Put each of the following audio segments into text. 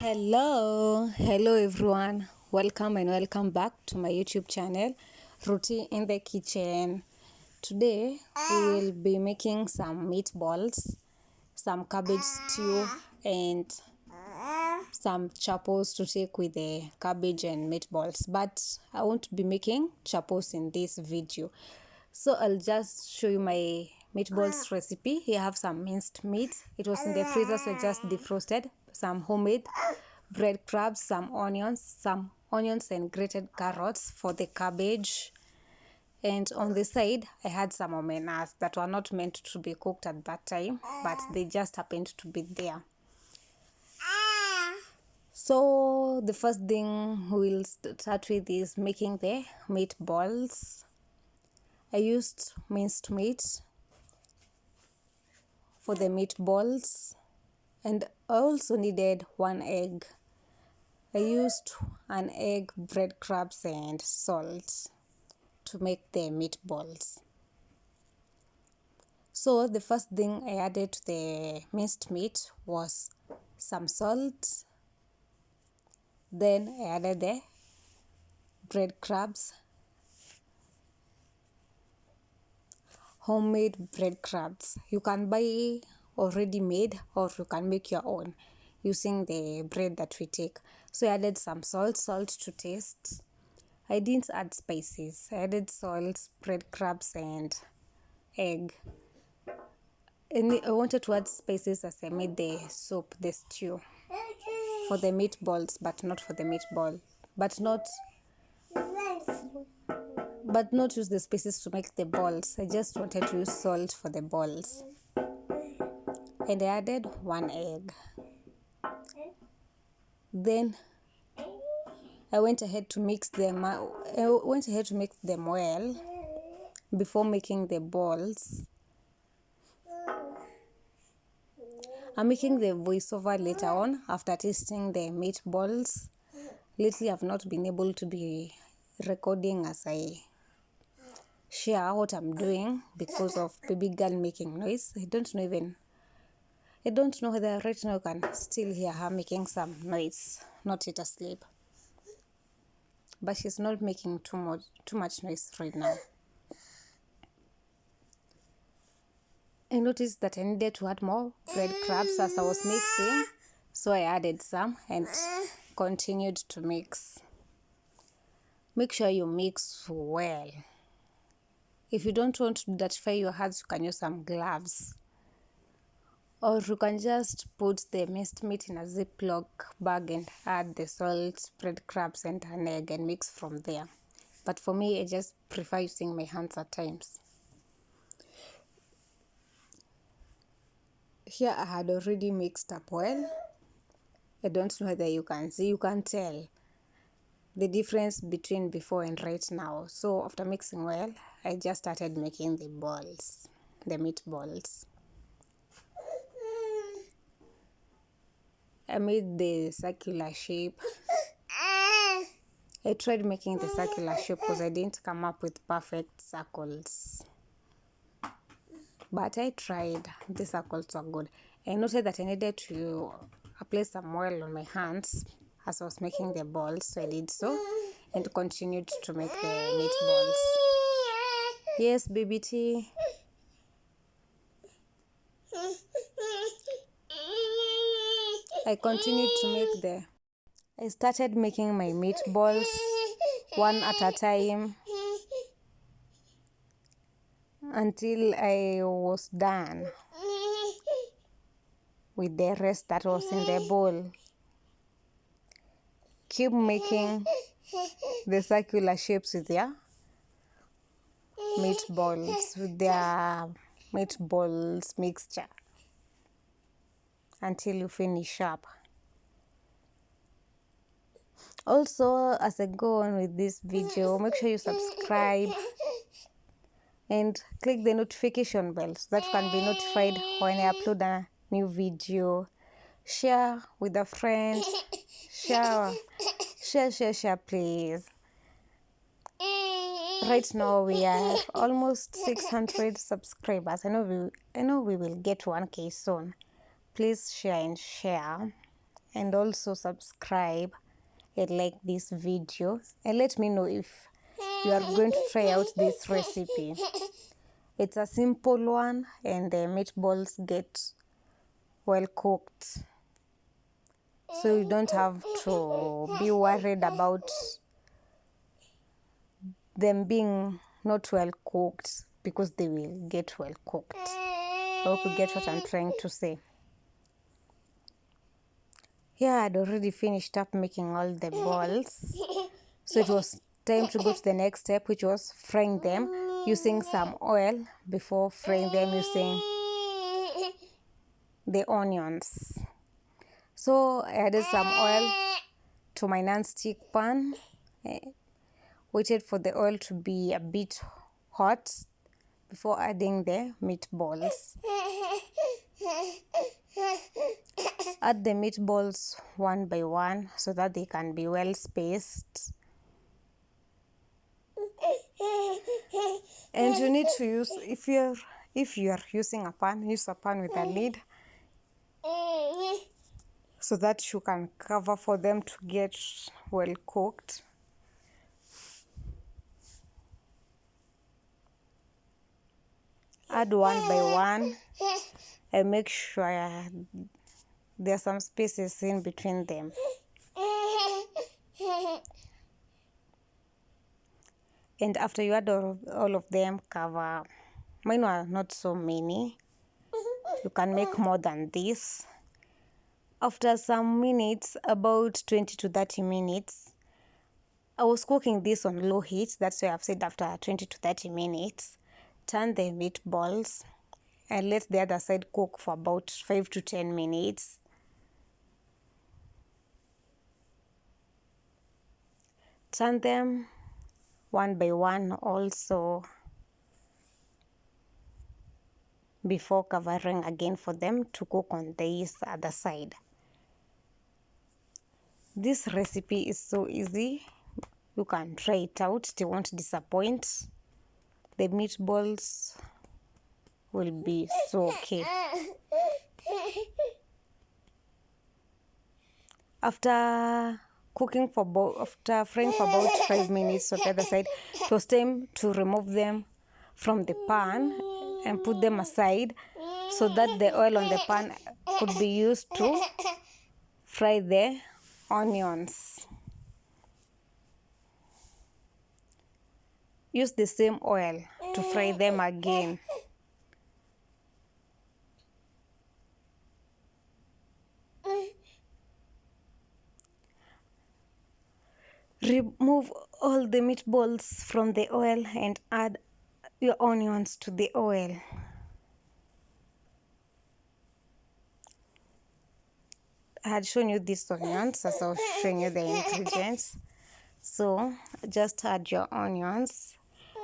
Hello everyone. Welcome and welcome back to my YouTube channel, Ruti in the Kitchen. Today we will be making some meatballs, some cabbage stew, and some chapos to take with the cabbage and meatballs. But I won't be making chapos in this video, so I'll just show you my meatballs recipe. Here I have some minced meat. It was in the freezer, so I just defrosted. Some homemade bread crabs, some onions and grated carrots for the cabbage. And on the side, I had some omenas that were not meant to be cooked at that time, but they just happened to be there. So the first thing we'll start with is making the meatballs. I used minced meat for the meatballs, and I also needed 1 egg. I used an egg, breadcrumbs, and salt to make the meatballs. So the first thing I added to the minced meat was some salt. Then I added the breadcrumbs, homemade breadcrumbs. You can buy already made, or you can make your own using the bread that we take. So I added some salt to taste. I didn't add spices. I added salt, breadcrumbs, and egg. And I wanted to add spices as I made the soup, the stew, for the meatballs, but not for the meatball. But not use the spices to make the balls. I just wanted to use salt for the balls. And I added 1 egg. Then I went ahead to mix them. Well before making the balls. I'm making the voiceover later on after tasting the meatballs. Lately, I've not been able to be recording as I share what I'm doing because of baby girl making noise. I don't know whether right now you can still hear her making some noise, not yet asleep. But she's not making too much noise right now. I noticed that I needed to add more breadcrumbs as I was mixing, so I added some and continued to mix. Make sure you mix well. If you don't want to dirtify your hands, you can use some gloves. Or you can just put the minced meat in a Ziploc bag and add the salt, breadcrumbs, and an egg and mix from there. But for me, I just prefer using my hands at times. Here I had already mixed up well. I don't know whether you can see, you can tell the difference between before and right now. So after mixing well, I just started making the balls, the meatballs. I made the circular shape. I tried making the circular shape because I didn't come up with perfect circles. But I tried. The circles were good. I noted that I needed to apply some oil on my hands as I was making the balls, so I did so and continued to make the meatballs. Yes, baby T. I continued to I started making my meatballs one at a time until I was done with the rest that was in the bowl. Keep making the circular shapes with their meatballs mixture until you finish up. Also, as I go on with this video, make sure you subscribe and click the notification bell so that you can be notified when I upload a new video. Share with a friend. Share please. Right now we are almost 600 subscribers. I know we will get 1K soon. Please share and also subscribe and like this video, and let me know if you are going to try out this recipe. It's a simple one, and the meatballs get well cooked, so you don't have to be worried about them being not well cooked, because they will get well cooked. I hope you get what I'm trying to say. Yeah, I'd already finished up making all the balls, so it was time to go to the next step, which was frying them using some oil before frying them using the onions. So I added some oil to my non-stick pan, waited for the oil to be a bit hot before adding the meatballs. Add the meatballs one by one so that they can be well spaced. And you need to use, if you're using a pan, use a pan with a lid so that you can cover for them to get well cooked. Add one by one and make sure there are some spaces in between them. And after you add all of them, cover. Mine were not so many. You can make more than this. After some minutes, about 20 to 30 minutes, I was cooking this on low heat. That's why I've said after 20 to 30 minutes. Turn the meatballs and let the other side cook for about 5 to 10 minutes. Turn them one by one also before covering again for them to cook on this other side. This recipe is so easy. You can try it out. It won't disappoint. The meatballs will be so okay. After frying for about 5 minutes on the other side, it was time to remove them from the pan and put them aside so that the oil on the pan could be used to fry the onions. Use the same oil to fry them again. Remove all the meatballs from the oil and add your onions to the oil. I had shown you these onions as I was showing you the ingredients. So just add your onions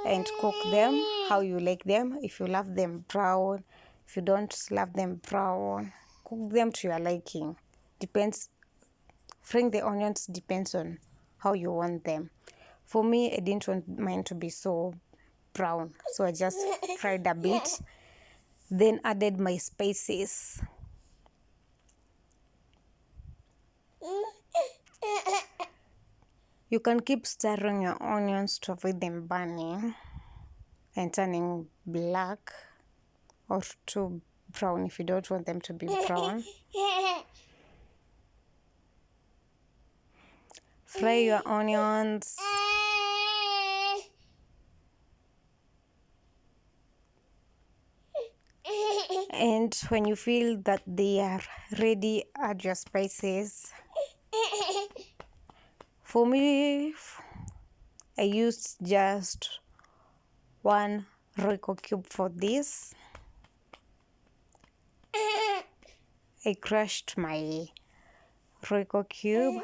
and cook them how you like them. If you love them brown, if you don't love them brown, cook them to your liking. Depends. Frying the onions depends on how you want them. For me, I didn't want mine to be so brown, so I just fried a bit, then added my spices. You can keep stirring your onions to avoid them burning and turning black or too brown if you don't want them to be brown. Fry your onions. And when you feel that they are ready, add your spices. For me, I used just 1 Royco cube for this. I crushed my Royco cube.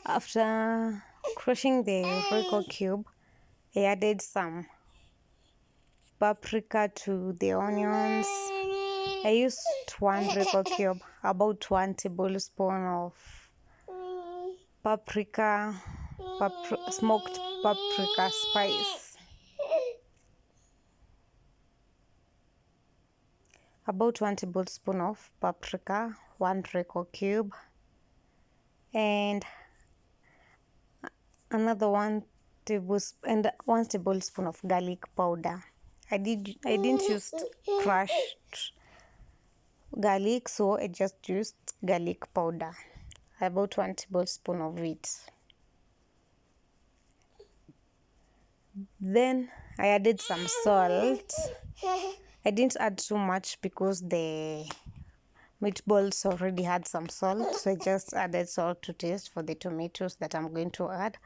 After crushing the Royco cube, I added some paprika to the onions. I used 1 Royco cube, about 1 tablespoon of paprika, smoked paprika spice. about 1 tablespoon of paprika, 1 Royco cube, and another 1 tablespoon of garlic powder. I didn't use crushed garlic, so I just used garlic powder, about 1 tablespoon of it. Then I added some salt. I didn't add too much because the meatballs already had some salt, so I just added salt to taste for the tomatoes that I'm going to add.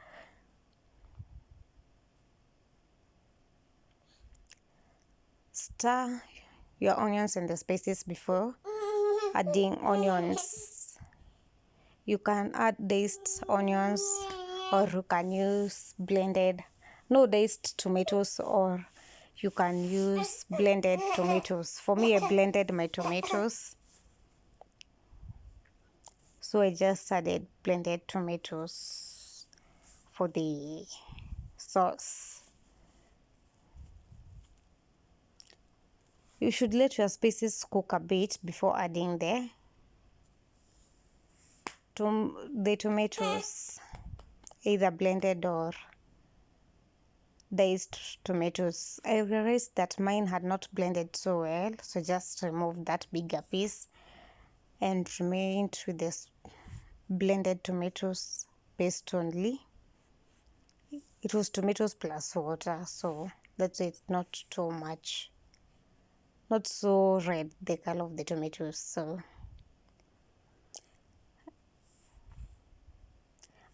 Stir your onions and the spices before adding onions. You can add diced onions, or you can use blended, no diced tomatoes, or you can use blended tomatoes. For me, I blended my tomatoes, so I just added blended tomatoes for the sauce. You should let your spices cook a bit before adding the tomatoes, either blended or diced tomatoes. I realized that mine had not blended so well, so just removed that bigger piece and remained with this blended tomatoes paste only. It was tomatoes plus water, so that's it, not too much, not so red the color of the tomatoes. So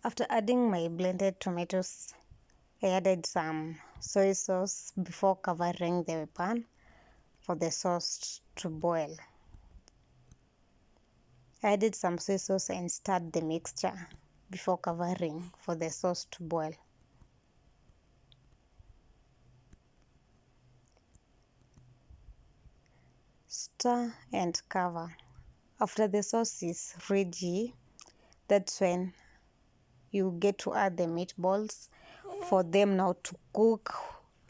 after adding my blended tomatoes, I added some soy sauce before covering the pan for the sauce to boil. I added some soy sauce and stirred the mixture before covering for the sauce to boil. Stir and cover. After the sauce is ready, that's when you get to add the meatballs for them now to cook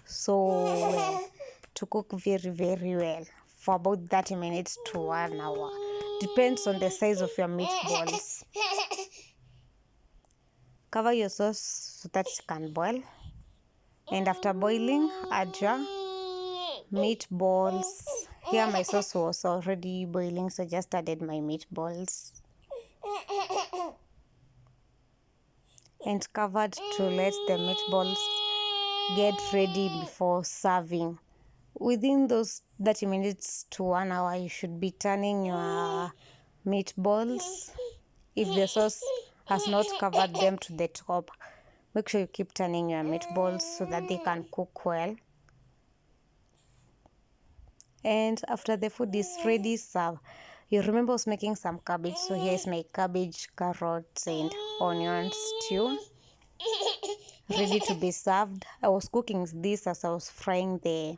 so well, to cook very, very well for about 30 minutes to 1 hour. Depends on the size of your meatballs. Cover your sauce so that it can boil, and after boiling, add your meatballs. Here my sauce was already boiling, so I just added my meatballs and covered to let the meatballs get ready before serving. Within those 30 minutes to 1 hour, you should be turning your meatballs. If the sauce has not covered them to the top, make sure you keep turning your meatballs so that they can cook well. And after the food is ready, serve. You remember I was making some cabbage, so here is my cabbage, carrots, and onion stew ready to be served. I was cooking this as I was frying the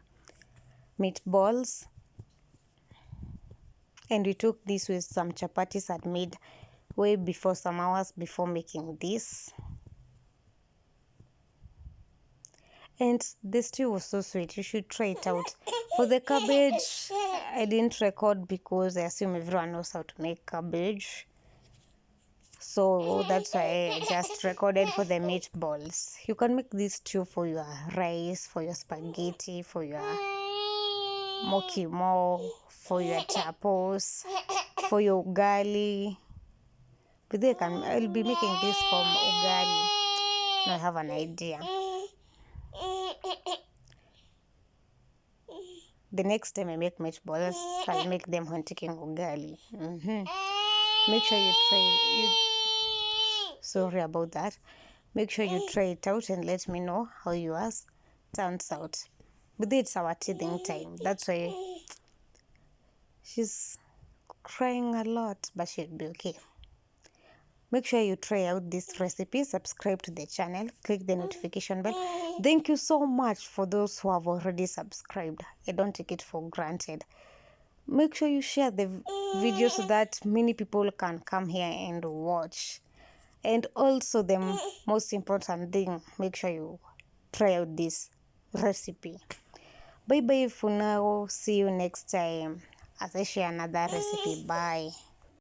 meatballs, and we took this with some chapatis I'd made way before, some hours before making this. And the stew was so sweet. You should try it out. For the cabbage, I didn't record because I assume everyone knows how to make cabbage, so that's why I just recorded for the meatballs. You can make this stew for your rice, for your spaghetti, for your mokimo, for your chapos, for your ugali. But I'll be making this from ugali. Now I have an idea. The next time I make meatballs, I'll make them when taking ugali. Make sure you try. Sorry about that. Make sure you try it out and let me know how yours turns out. But it's our teething time. That's why she's crying a lot, but she'll be okay. Make sure you try out this recipe, subscribe to the channel, click the notification bell. Thank you so much for those who have already subscribed. I don't take it for granted. Make sure you share the video so that many people can come here and watch. And also the most important thing, make sure you try out this recipe. Bye bye for now. See you next time. as I share another recipe. Bye.